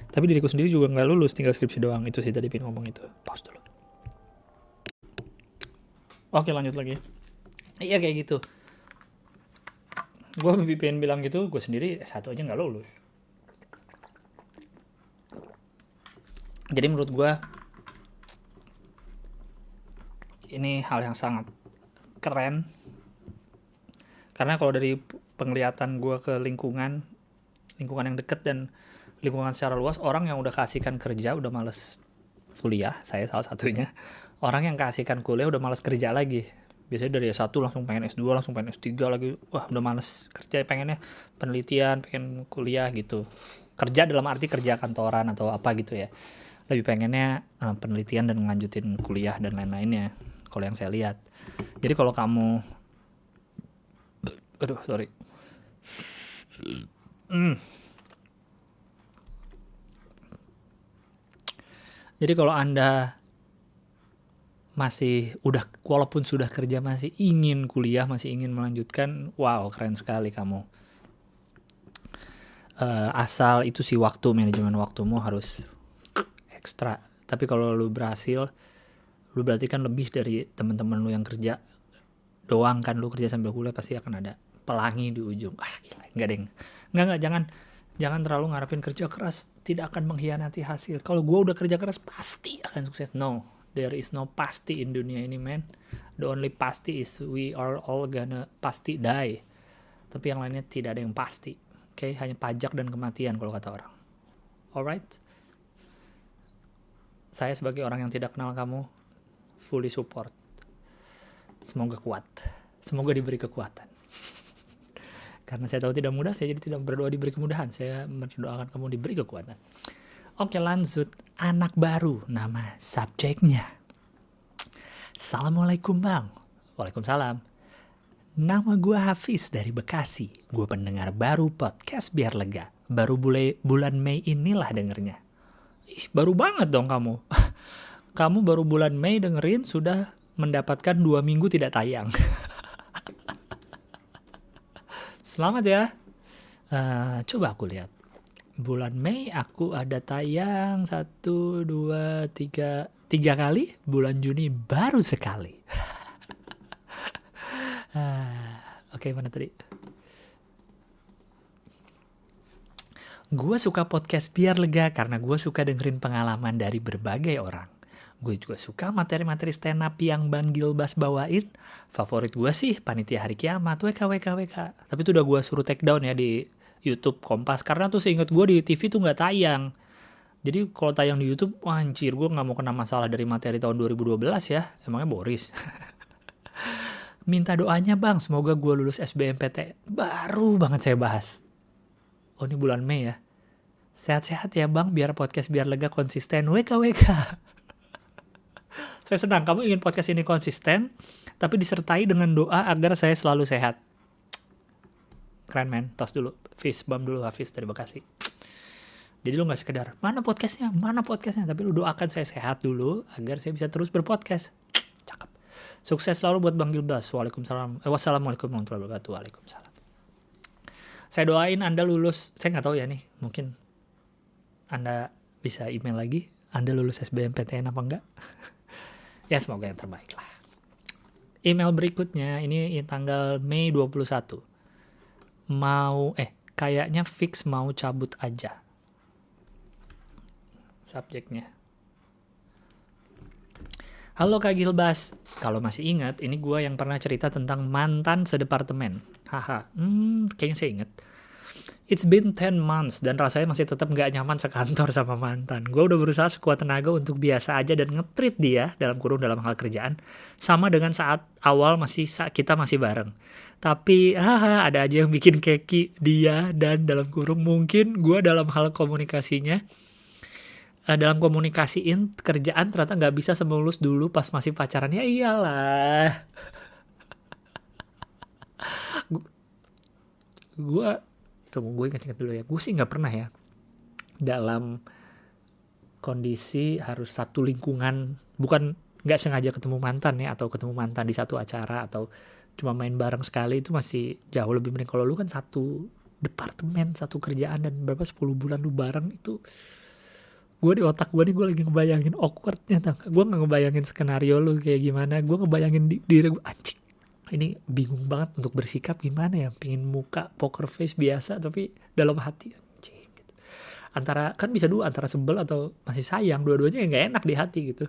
Tapi diriku sendiri juga nggak lulus, tinggal skripsi doang. Itu sih tadi pengen ngomong itu. Pause dulu. Oke, lanjut lagi. Iya kayak gitu. Gue pengen bilang gitu, gue sendiri S1 aja nggak lulus. Jadi menurut gue ini hal yang sangat keren. Karena kalau dari penglihatan gue ke lingkungan yang deket dan lingkungan secara luas, orang yang udah keasikan kerja udah males kuliah, saya salah satunya. Orang yang keasikan kuliah udah males kerja lagi. Biasanya dari S1 langsung pengen S2, langsung pengen S3 lagi. Wah, udah males kerja, pengennya penelitian, pengen kuliah gitu. Kerja dalam arti kerja kantoran atau apa gitu ya. Lebih pengennya penelitian dan ngelanjutin kuliah dan lain-lainnya. Kalau yang saya lihat. Jadi kalau kamu Jadi kalau Anda masih walaupun sudah kerja masih ingin kuliah, masih ingin melanjutkan, wow, keren sekali kamu. Asal itu sih manajemen waktumu harus ekstra. Tapi kalau lu berhasil, lu berarti kan lebih dari teman-teman lu yang kerja doang kan. Lu kerja sambil kuliah pasti akan ada pelangi di ujung. Gila, enggak deng. Enggak, jangan terlalu ngarepin kerja keras tidak akan mengkhianati hasil. Kalau gue udah kerja keras pasti akan sukses. No, there is no pasti in dunia ini, man. The only pasti is we are all gonna pasti die. Tapi yang lainnya tidak ada yang pasti. Oke, hanya pajak dan kematian kalau kata orang. Alright? Saya sebagai orang yang tidak kenal kamu, fully support. Semoga kuat. Semoga diberi kekuatan. Karena saya tahu tidak mudah, saya jadi tidak berdoa diberi kemudahan. Saya mendoakan kamu diberi kekuatan. Oke, lanjut. Anak baru, nama subjeknya. Assalamualaikum bang. Waalaikumsalam. Nama gue Hafiz dari Bekasi. Gue pendengar baru podcast biar lega. Baru bulan Mei inilah dengernya. Ih, baru banget dong kamu. Kamu baru bulan Mei dengerin sudah mendapatkan 2 minggu tidak tayang. Selamat ya. Coba aku lihat. Bulan Mei aku ada tayang 1, 2, 3 kali. Bulan Juni baru sekali. Oke, mana tadi? Gue suka podcast biar lega karena gue suka dengerin pengalaman dari berbagai orang. Gue juga suka materi-materi stand up yang Bang Gilbas bawain. Favorit gue sih Panitia Hari Kiamat, WK. Tapi itu udah gue suruh take down ya di YouTube Kompas. Karena tuh seinget gue di TV tuh gak tayang. Jadi kalau tayang di YouTube, wah anjir gue gak mau kena masalah dari materi tahun 2012 ya. Emangnya Boris. Minta doanya bang, semoga gue lulus SBMPTN. Baru banget saya bahas. Oh ini bulan Mei ya. Sehat-sehat ya bang, biar podcast biar lega konsisten. WK. Saya senang kamu ingin podcast ini konsisten, tapi disertai dengan doa agar saya selalu sehat. Keren men, tos dulu. Fist bump dulu Hafiz dari Bekasi. Jadi lu gak sekedar, mana podcastnya, tapi lu doakan saya sehat dulu agar saya bisa terus berpodcast. Cakep. Sukses selalu buat Bang Gilbas. Wassalamualaikum warahmatullahi wabarakatuh. Waalaikumsalam. Saya doain Anda lulus, saya gak tahu ya nih, mungkin Anda bisa email lagi, Anda lulus SBMPTN apa enggak? Ya semoga yang terbaik lah. Email berikutnya, ini tanggal Mei 21. Kayaknya fix mau cabut aja. Subjeknya. Halo Kak Gilbas, kalau masih ingat, ini gue yang pernah cerita tentang mantan sedepartemen. Haha, kayaknya saya ingat. It's been 10 months dan rasanya masih tetap gak nyaman sekantor sama mantan. Gue udah berusaha sekuat tenaga untuk biasa aja dan nge-treat dia dalam hal kerjaan sama dengan saat awal kita masih bareng. Tapi ada aja yang bikin keki dia dan dalam kurung mungkin gue dalam hal komunikasinya dalam komunikasiin kerjaan ternyata gak bisa semulus dulu pas masih pacaran. Ya iyalah. Gue ingat dulu ya, gue sih gak pernah ya dalam kondisi harus satu lingkungan, bukan gak sengaja ketemu mantan ya, atau ketemu mantan di satu acara, atau cuma main bareng sekali, itu masih jauh lebih mending. Kalau lu kan satu departemen, satu kerjaan, dan 10 bulan lu bareng, itu gue di otak gue nih, gue lagi ngebayangin awkwardnya, gue gak ngebayangin skenario lu kayak gimana, gue ngebayangin diri gue, anjing ini bingung banget untuk bersikap gimana ya, pingin muka poker face biasa tapi dalam hati anjing gitu. Antara kan bisa dua, antara sebel atau masih sayang, dua-duanya nggak enak di hati gitu.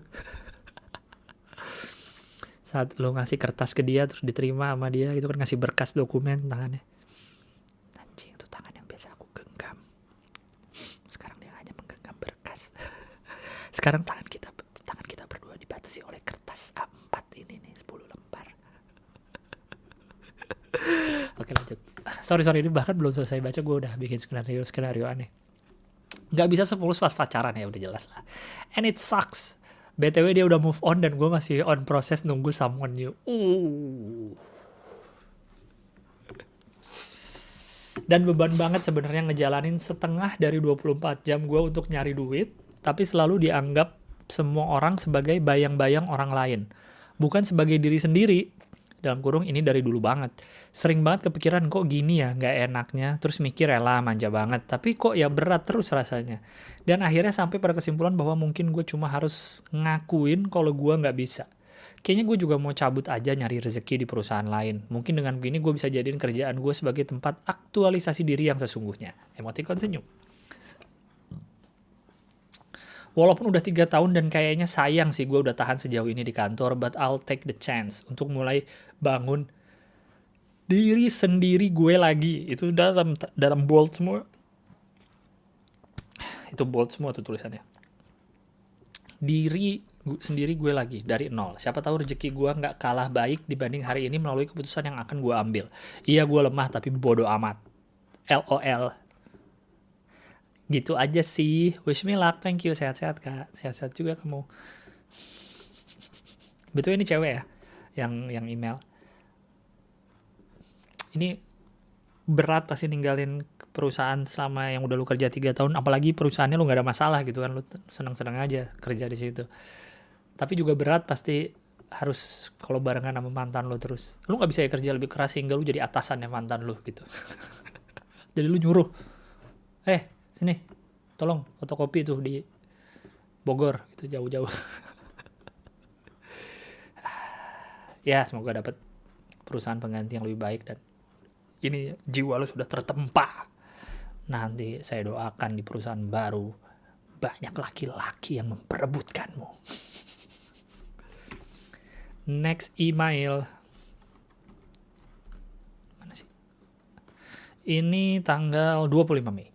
Saat lo ngasih kertas ke dia terus diterima sama dia, itu kan ngasih berkas dokumen tangannya, anjing itu tangan yang biasa aku genggam, sekarang dia hanya menggenggam berkas. Sekarang tangan kita berdua dibatasi oleh kertas A4 ini nih, 10 lembar. Oke lanjut. Sorry ini bahkan belum selesai baca gue udah bikin skenario aneh. Gak bisa sepulus pas pacaran ya, udah jelas lah. And it sucks. BTW dia udah move on dan gue masih on proses nunggu someone new. Dan beban banget sebenarnya ngejalanin setengah dari 24 jam gue untuk nyari duit, tapi selalu dianggap semua orang sebagai bayang-bayang orang lain, bukan sebagai diri sendiri. Dalam kurung ini dari dulu banget. Sering banget kepikiran kok gini ya, gak enaknya. Terus mikir elah manja banget. Tapi kok ya berat terus rasanya. Dan akhirnya sampai pada kesimpulan bahwa mungkin gue cuma harus ngakuin kalau gue gak bisa. kayaknya gue juga mau cabut aja nyari rezeki di perusahaan lain. Mungkin dengan begini gue bisa jadiin kerjaan gue sebagai tempat aktualisasi diri yang sesungguhnya. Emoticon senyum. Walaupun udah 3 tahun dan kayaknya sayang sih gue udah tahan sejauh ini di kantor, but I'll take the chance untuk mulai bangun diri sendiri gue lagi. Itu dalam bold semua. Itu bold semua tuh tulisannya. Sendiri gue lagi dari nol. Siapa tahu rezeki gue nggak kalah baik dibanding hari ini melalui keputusan yang akan gue ambil. Iya gue lemah tapi bodoh amat. LOL. Gitu aja sih. Wish me luck. Thank you. Sehat-sehat kak. Sehat-sehat juga kamu. Betul ini cewek ya yang email. Ini berat pasti ninggalin perusahaan selama yang udah lu kerja 3 tahun, apalagi perusahaannya lu gak ada masalah gitu kan, lu senang-senang aja kerja di situ. Tapi juga berat pasti harus kalau barengan sama mantan lu terus. Lu gak bisa ya kerja lebih keras sehingga lu jadi atasannya mantan lu gitu. Jadi lu nyuruh, sini, tolong fotokopi tuh di Bogor, itu jauh-jauh. Ya semoga dapat perusahaan pengganti yang lebih baik dan ini jiwa lu sudah tertempa. Nanti saya doakan di perusahaan baru banyak laki-laki yang memperebutkanmu. Next email. Mana sih? Ini tanggal 25 Mei.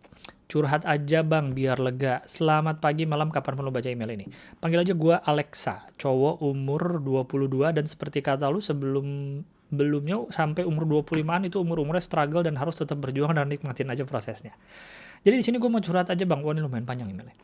Curhat aja bang biar lega. Selamat pagi, malam, kapan perlu baca email ini. Panggil aja gue Alexa, cowok umur 22 dan seperti kata lu sebelumnya sampai umur 25-an itu umur-umurnya struggle dan harus tetap berjuang dan nikmatin aja prosesnya. Jadi di sini gue mau curhat aja bang. Wah ini lumayan panjang emailnya.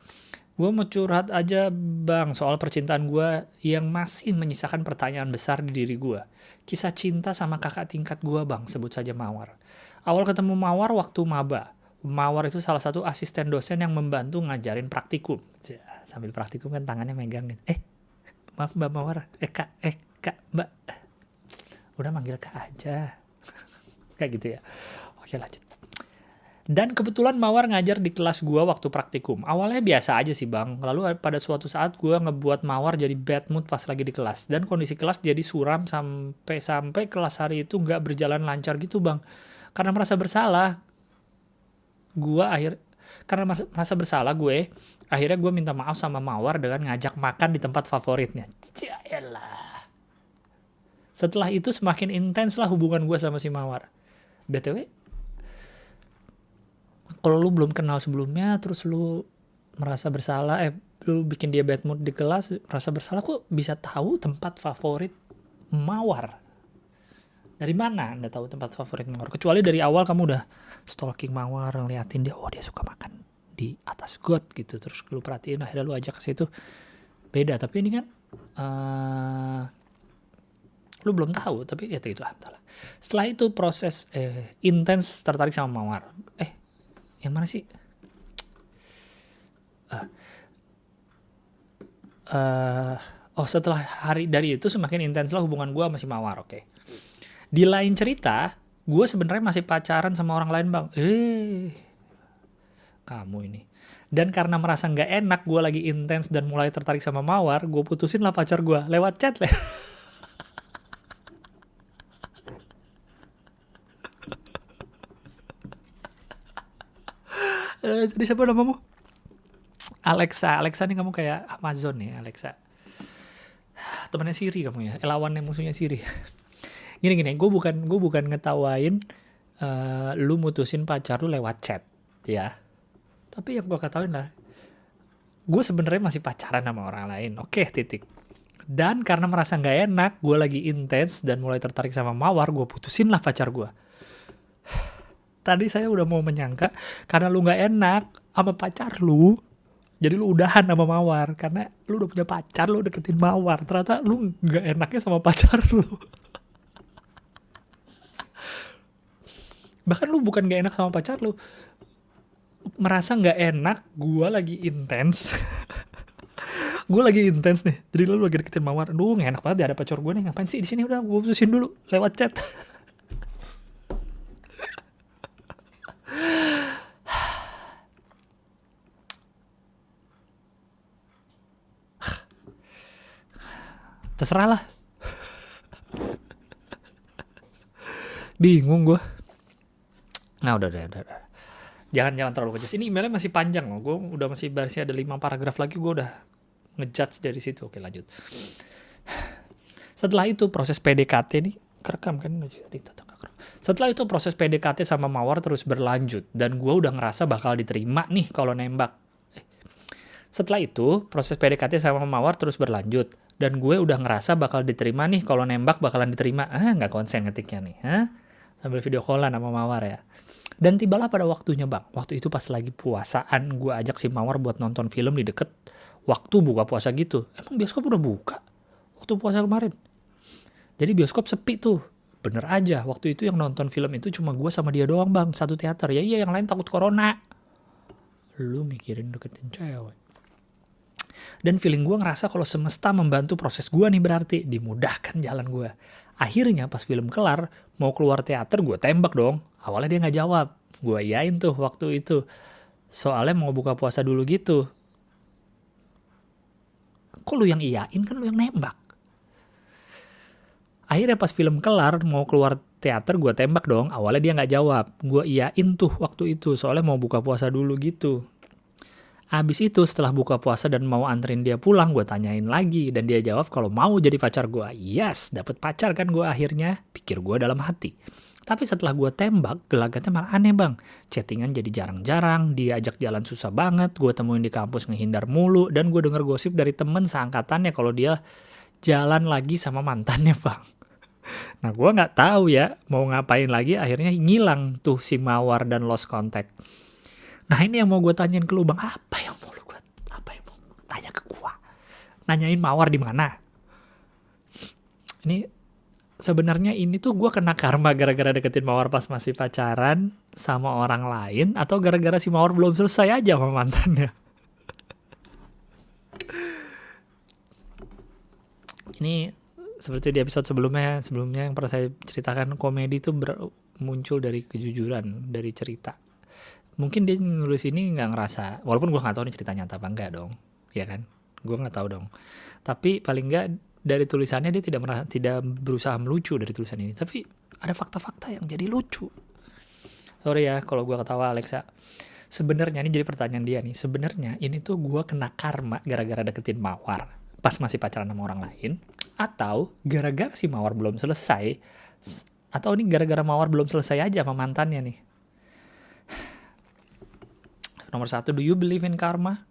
Gue mau curhat aja bang soal percintaan gue yang masih menyisakan pertanyaan besar di diri gue. Kisah cinta sama kakak tingkat gue bang, sebut saja Mawar. Awal ketemu Mawar waktu maba. Mawar itu salah satu asisten dosen yang membantu ngajarin praktikum. Sambil praktikum kan tangannya megang. Maaf mbak Mawar. Kak mbak. Udah manggil kak aja. Kayak gitu ya. Oke lanjut. Dan kebetulan Mawar ngajar di kelas gua waktu praktikum. Awalnya biasa aja sih bang. Lalu pada suatu saat gua ngebuat Mawar jadi bad mood pas lagi di kelas. Dan kondisi kelas jadi suram sampai kelas hari itu nggak berjalan lancar gitu bang. Karena merasa bersalah, akhirnya gue minta maaf sama Mawar dengan ngajak makan di tempat favoritnya. Yaelah. Setelah itu semakin intens lah hubungan gue sama si Mawar. BTW, kalau lu belum kenal sebelumnya, terus lu merasa bersalah, lu bikin dia bad mood di kelas, merasa bersalah, kok bisa tahu tempat favorit Mawar? Dari mana Anda tahu tempat favorit Mawar? Kecuali dari awal kamu udah stalking Mawar, ngeliatin dia, dia suka makan di atas got gitu, terus lu perhatiin, akhirnya lu ajak ke situ. Beda, tapi ini kan lu belum tahu, tapi ya itu lah. Setelah itu proses intens tertarik sama Mawar. Yang mana sih? Setelah hari dari itu semakin intens lah hubungan gue sama si Mawar. Oke. Di lain cerita, gue sebenarnya masih pacaran sama orang lain bang. Kamu ini. Dan karena merasa nggak enak, gue lagi intens dan mulai tertarik sama Mawar, gue putusin lah pacar gue lewat chat lah. Jadi siapa namamu? Alexa nih kamu kayak Amazon ya Alexa. Temannya Siri kamu ya, lawannya musuhnya Siri. Gini, gue bukan ngetawain lu mutusin pacar lu lewat chat ya. Tapi yang gue katakan lah, gue sebenarnya masih pacaran sama orang lain. Oke, titik. Dan karena merasa nggak enak, gue lagi intens dan mulai tertarik sama Mawar, gue putusin lah pacar gue. Tadi saya udah mau menyangka karena lu nggak enak sama pacar lu, jadi lu udahan sama Mawar karena lu udah punya pacar, lu deketin Mawar. Ternyata lu nggak enaknya sama pacar lu. Bahkan lu bukan nggak enak sama pacar lu, merasa nggak enak. Gue lagi intens. Gue lagi intens nih. Jadi lu lagi deketin Mawar. Aduh, nggak enak banget ya ada pacar gue nih. Ngapain sih di sini? Udah gue putusin dulu lewat chat. Terserah lah. Bingung gue. Nah udah. Jangan terlalu ngejudge. Ini emailnya masih panjang loh. Gue udah masih ada 5 paragraf lagi. Gue udah ngejudge dari situ. Oke lanjut. Setelah itu proses PDKT nih. Kerekam kan? Setelah itu proses PDKT sama Mawar terus berlanjut. Dan gue udah ngerasa bakal diterima nih kalau nembak. Setelah itu proses PDKT sama Mawar terus berlanjut. Dan gue udah ngerasa bakal diterima nih kalau nembak bakalan diterima. Nggak konsen ngetiknya nih. Sambil video callan sama Mawar ya. Dan tibalah pada waktunya bang. Waktu itu pas lagi puasaan gue ajak si Mawar buat nonton film di deket waktu buka puasa gitu. Emang bioskop udah buka waktu puasa kemarin. Jadi bioskop sepi tuh. Bener aja waktu itu yang nonton film itu cuma gue sama dia doang bang. Satu teater. Ya iya yang lain takut corona. Lu mikirin deketin cewek. Dan feeling gue ngerasa kalau semesta membantu proses gue nih berarti. Dimudahkan jalan gue. Akhirnya pas film kelar, mau keluar teater gue tembak dong. Awalnya dia gak jawab. Gue iyain tuh waktu itu. Soalnya mau buka puasa dulu gitu. Kok lu yang iyain kan lu yang nembak. Akhirnya pas film kelar, mau keluar teater gue tembak dong. Awalnya dia gak jawab. Gue iyain tuh waktu itu. Soalnya mau buka puasa dulu gitu. Abis itu setelah buka puasa dan mau anterin dia pulang, gue tanyain lagi. Dan dia jawab kalau mau jadi pacar gue. Yes, dapet pacar kan gue akhirnya. Pikir gue dalam hati. Tapi setelah gue tembak, gelagatnya malah aneh bang. Chattingan jadi jarang-jarang, dia ajak jalan susah banget. Gue temuin di kampus ngehindar mulu. Dan gue denger gosip dari temen seangkatannya kalau dia jalan lagi sama mantannya bang. Nah gue gak tahu ya mau ngapain lagi. Akhirnya ngilang tuh si Mawar dan lost contact. Nah ini yang mau gue tanyain ke lu bang, apa yang mau tanya ke gue? Nanyain Mawar di mana? Ini sebenarnya ini tuh gue kena karma gara-gara deketin Mawar pas masih pacaran sama orang lain, atau gara-gara si Mawar belum selesai aja sama mantannya? Ini seperti di episode sebelumnya yang pernah saya ceritakan, komedi itu muncul dari kejujuran, dari cerita. Mungkin dia nulis ini nggak ngerasa, walaupun gue nggak tahu nih cerita nyata apa enggak dong, ya kan? Gue nggak tahu dong. Tapi paling nggak dari tulisannya dia tidak berusaha melucu dari tulisan ini. Tapi ada fakta-fakta yang jadi lucu. Sorry ya kalau gue ketawa Alexa. Sebenarnya ini jadi pertanyaan dia nih. Sebenarnya ini tuh gue kena karma gara-gara deketin Mawar pas masih pacaran sama orang lain, atau gara-gara si Mawar belum selesai, atau ini gara-gara Mawar belum selesai aja sama mantannya nih. Nomor 1, do you believe in karma?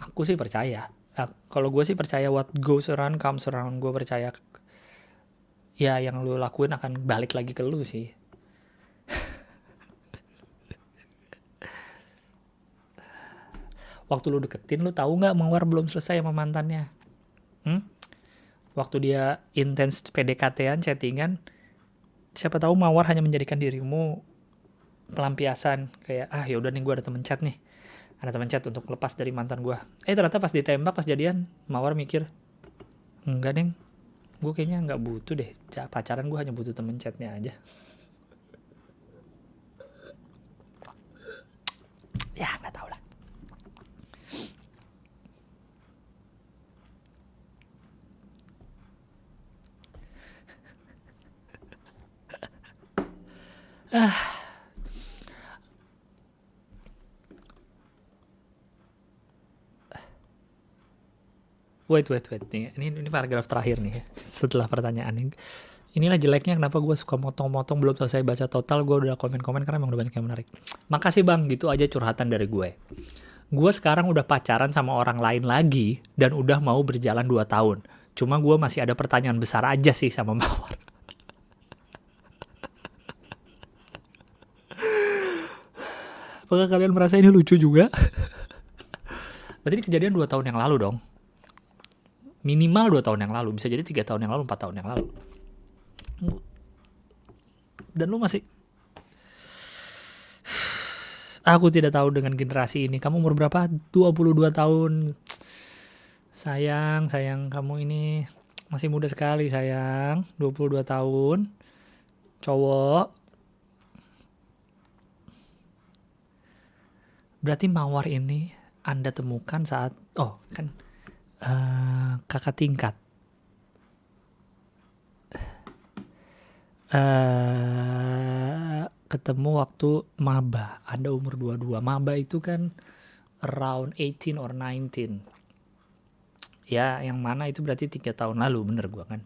Aku sih percaya. Kalau gue sih percaya what goes around comes around. Gue percaya ya yang lu lakuin akan balik lagi ke lu sih. Waktu lu deketin, lu tahu nggak Mawar belum selesai sama mantannya? Waktu dia intens PDKT-an, chattingan, siapa tahu Mawar hanya menjadikan dirimu pelampiasan, kayak yaudah nih gue ada temen chat untuk lepas dari mantan gue. Ternyata pas ditembak, pas jadian, Mawar mikir, enggak deng, gue kayaknya nggak butuh deh pacaran, gue hanya butuh temen chatnya aja. Ya nggak tahu lah. Wait nih, ini paragraf terakhir nih ya, setelah pertanyaan ini. Inilah jeleknya kenapa gue suka motong-motong, belum selesai baca total gue udah komen-komen karena emang udah banyak yang menarik. Makasih bang, gitu aja curhatan dari gue. Gue sekarang udah pacaran sama orang lain lagi dan udah mau berjalan 2 tahun. Cuma gue masih ada pertanyaan besar aja sih sama Mawar. Apakah kalian merasa ini lucu juga? Berarti ini kejadian 2 tahun yang lalu dong. Minimal 2 tahun yang lalu, bisa jadi 3 tahun yang lalu, 4 tahun yang lalu. Dan lu masih... Aku tidak tahu dengan generasi ini. Kamu umur berapa? 22 tahun. Sayang, kamu ini masih muda sekali sayang. 22 tahun. Cowok. Berarti Mawar ini Anda temukan saat... kakak tingkat. ketemu waktu maba, ada umur 22. Maba itu kan around 18 or 19. Ya, yang mana itu berarti 3 tahun lalu, bener gua kan.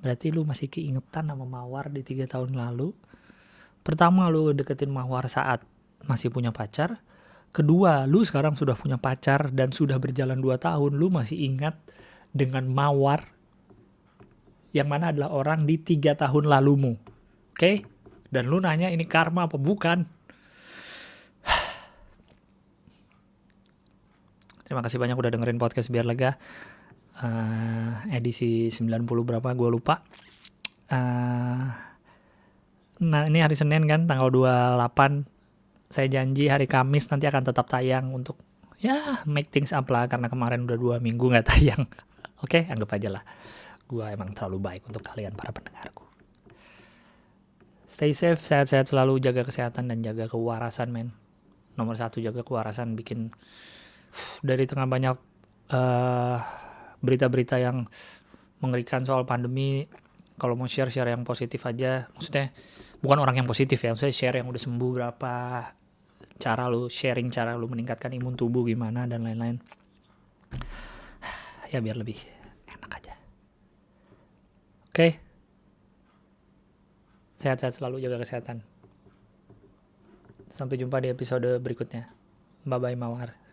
Berarti lu masih keingetan sama Mawar di 3 tahun lalu. Pertama, lu deketin Mawar saat masih punya pacar. Kedua, lu sekarang sudah punya pacar dan sudah berjalan 2 tahun. Lu masih ingat dengan Mawar yang mana adalah orang di 3 tahun lalumu. Oke? Dan lu nanya ini karma apa bukan? Terima kasih banyak udah dengerin podcast Biar Lega. Edisi 90 berapa gue lupa. Nah ini hari Senin kan, tanggal 28. Saya janji hari Kamis nanti akan tetap tayang untuk ya make things up lah, karena kemarin udah 2 minggu gak tayang. Oke, anggap aja lah gue emang terlalu baik untuk kalian para pendengarku. Stay safe, sehat-sehat selalu, jaga kesehatan dan jaga kewarasan, men. Nomor 1, jaga kewarasan. Bikin dari tengah banyak berita-berita yang mengerikan soal pandemi, kalau mau share yang positif aja. Maksudnya bukan orang yang positif ya, maksudnya share yang udah sembuh berapa, cara lu sharing, cara lu meningkatkan imun tubuh gimana dan lain-lain. Ya biar lebih enak aja. Oke. Sehat-sehat selalu, jaga kesehatan. Sampai jumpa di episode berikutnya. Bye-bye Mawar.